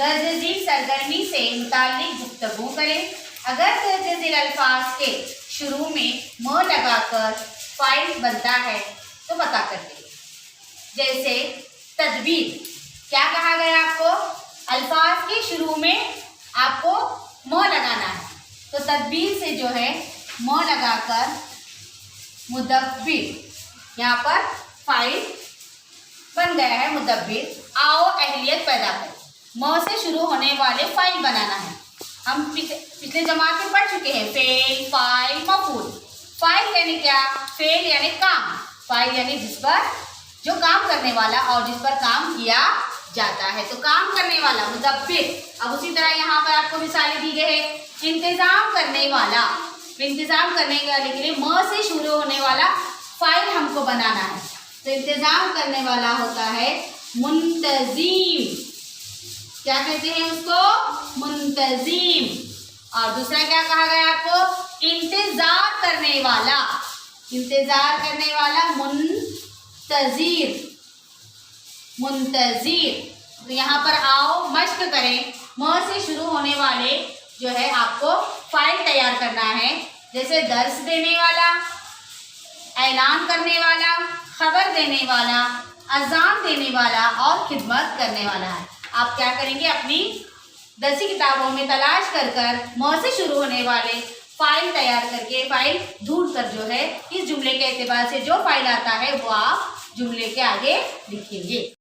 दर्ज झील सरगर्मी से मुताल्लिक गुफ्तगू करें। अगर दर्ज झील अल्फाज के शुरू में म लगाकर फाइल बनता है तो पता कर दें। जैसे तदबीर, क्या कहा गया आपको? अल्फाज के शुरू में आपको म लगाना है, तो तदबीर से जो है म लगाकर मुदब्बिर, यहाँ पर फाइल बन गया है मुदब्बिर। आओ अहलियत पैदा करें, म से शुरू होने वाले फाइल बनाना है। हम पिछले जमात में पढ़ चुके हैं फेल, फाइल, मफूल। फाइल यानी क्या? फेल यानी काम, फाइल यानी जिस पर जो काम करने वाला और जिस पर काम किया जाता है, तो काम करने वाला मुदब्बिर। अब उसी तरह यहाँ पर आपको मिसालें दी गई है। इंतजाम करने वाला, इंतजाम करने वाले के लिए म से शुरू होने वाला फाइल हमको बनाना है, तो इंतजाम करने वाला होता है मुंतजीम। क्या कहते हैं उसको? मुंतजीम। और दूसरा क्या कहा गया आपको? इंतजार करने वाला, इंतजार करने वाला मुंतजीर, मुंतजीर। तो यहाँ पर आओ मश्क करें, म से शुरू होने वाले जो है आपको फाइल तैयार करना है। जैसे दर्स देने वाला, ऐलान करने वाला, खबर देने वाला, अजान देने वाला और खिदमत करने वाला है। आप क्या करेंगे? अपनी दरसी किताबों में तलाश कर कर म से शुरू होने वाले फाइल तैयार करके, फाइल ढूंढ कर जो है इस जुमले के एतबार से जो फाइल आता है वो आप जुमले के आगे लिखेंगे।